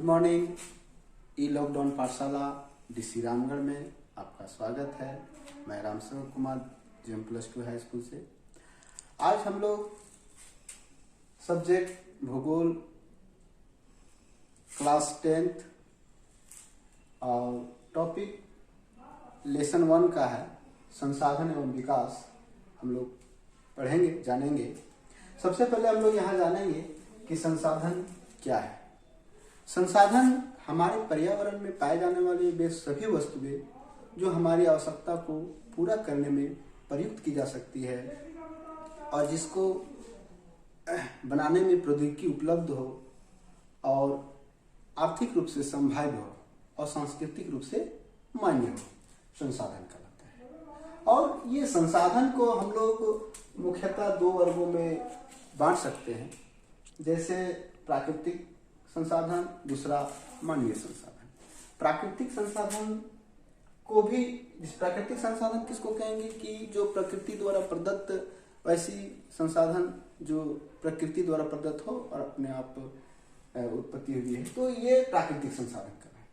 Morning. ई lockdown पाठशाला DC Ramgarh में आपका स्वागत है। मैं Ramsevak Kumar GM+2 high school से। आज हम लोग सब्जेक्ट भूगोल क्लास 10th और टॉपिक लेसन 1 का है संसाधन एवं विकास हम लोग पढ़ेंगे, जानेंगे। सबसे पहले हम लोग यहाँ जानेंगे कि संसाधन क्या है। संसाधन हमारे पर्यावरण में पाए जाने वाली वे सभी वस्तुएं जो हमारी आवश्यकता को पूरा करने में प्रयुक्त की जा सकती है और जिसको बनाने में प्रौद्योगिकी उपलब्ध हो और आर्थिक रूप से संभाव्य हो और सांस्कृतिक रूप से मान्य हो, संसाधन कहलाता है। और ये संसाधन को हम लोग मुख्यतः 2 वर्गों में बांट सकते हैं, जैसे प्राकृतिक संसाधन, दूसरा मानवीय संसाधन। प्राकृतिक संसाधन को भी, प्राकृतिक संसाधन किसको कहेंगे कि जो प्रकृति द्वारा प्रदत्त, वैसी संसाधन जो प्रकृति द्वारा प्रदत्त हो और अपने आप उत्पत्ति हुई है, तो ये प्राकृतिक संसाधन कहलाए।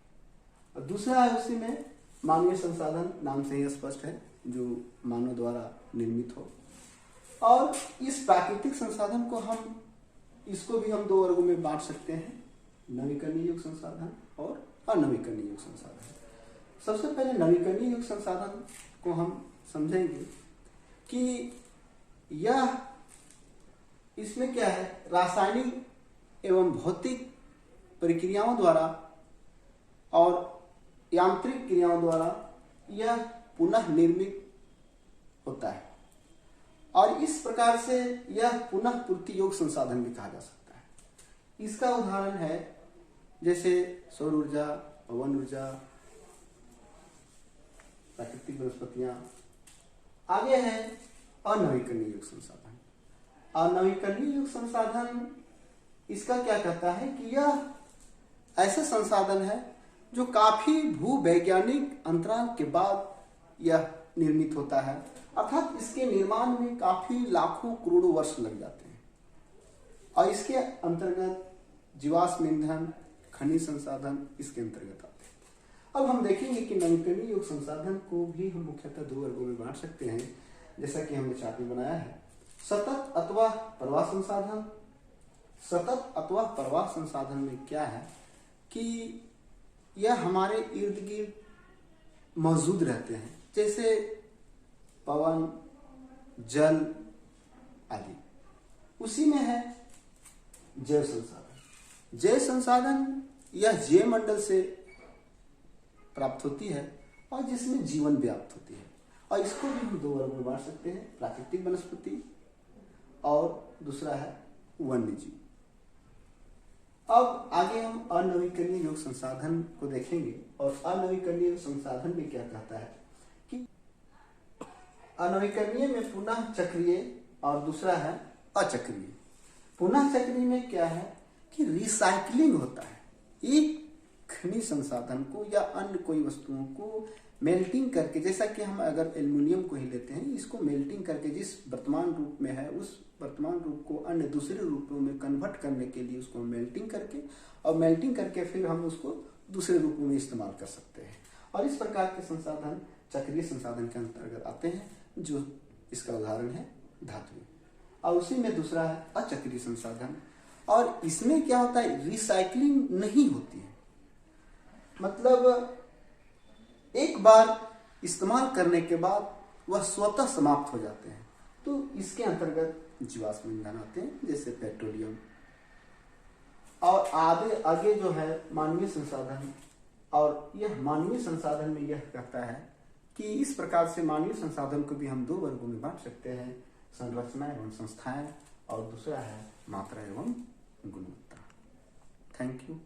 और दूसरा है उसी में मानवीय संसाधन, नाम से ही स्पष्ट है, जो मानव द्वारा निर्मित हो। और इस प्राकृतिक संसाधन को इसको भी हम 2 वर्गों में बांट सकते हैं, नवीकरणीय योग्य संसाधन और अनवीकरणीय योग्य संसाधन। सबसे पहले नवीकरणीय योग्य संसाधन को हम समझेंगे कि इसमें क्या है, रासायनिक एवं भौतिक प्रक्रियाओं द्वारा और यांत्रिक क्रियाओं द्वारा यह पुनः निर्मित होता है और इस प्रकार से यह पुनः पूर्ति योग्य संसाधन भी कहा जा सकता है। इसका उदाहरण है जैसे सौर ऊर्जा, पवन ऊर्जा, प्राकृतिक वनस्पतियां। आगे है अनवीकरणीय योग्य संसाधन। अनवीकरणीय योग्य संसाधन इसका क्या कहता है कि यह ऐसा संसाधन है जो काफी भूवैज्ञानिक अंतराल के बाद यह निर्मित होता है, अर्थात इसके निर्माण में काफी लाखों करोड़ों वर्ष लग जाते हैं। और इसके अंतर्गत जीवाश्म ईंधन, खनिज संसाधन इसके अंतर्गत आते हैं। अब हम देखेंगे कि नवीकरणीय योग्य संसाधन को भी हम मुख्यतः 2 वर्गों में बांट सकते हैं, जैसा कि हमने चार्ट में बनाया है। सतत अथवा प्रवाह संसाधन। सतत अथवा प्रवाह संसाधन में क्या है कि यह हमारे इर्द गिर्द मौजूद रहते हैं, जैसे पवन, जल आदि। उसी में है जैव संसाधन। जैव संसाधन यह जैव मंडल से प्राप्त होती है और जिसमें जीवन व्याप्त होती है, और इसको भी हम 2 वर्गों में बांट सकते हैं, प्राकृतिक वनस्पति और दूसरा है वन्यजीव। अब आगे हम अनवीकरणीय योग्य संसाधन को देखेंगे और अनवीकरणीय योग्य संसाधन में क्या कहता है कि अनवीकरणीय में पुनः चक्रीय और दूसरा है अचक्रीय। पुनः चक्रीय में क्या है कि रिसाइकलिंग होता है। एक खनिज संसाधन को या अन्य कोई वस्तुओं को मेल्टिंग करके, जैसा कि हम अगर एल्युमिनियम को ही लेते हैं, इसको मेल्टिंग करके जिस वर्तमान रूप में है उस वर्तमान रूप को अन्य दूसरे रूपों में कन्वर्ट करने के लिए उसको मेल्टिंग करके फिर हम उसको दूसरे रूपों में इस्तेमाल कर सकते हैं। और इस प्रकार के संसाधन चक्रीय संसाधन के अंतर्गत आते हैं, जो इसका उदाहरण है धातु। और उसी में दूसरा है अचक्रीय संसाधन, और इसमें क्या होता है, रिसाइकलिंग नहीं होती है। मतलब एक बार इस्तेमाल करने के बाद वह स्वतः समाप्त हो जाते हैं। तो इसके अंतर्गत जीवाश्म ईंधन आते हैं, जैसे पेट्रोलियम। और आगे जो है मानवीय संसाधन, और यह मानवीय संसाधन में यह कहता है कि इस प्रकार से मानवीय संसाधन को भी हम 2 वर्गों में बांट सकते हैं, संरचना एवं संस्थाएं, और दूसरा है मात्रा एवं गुणवत्ता। Thank you.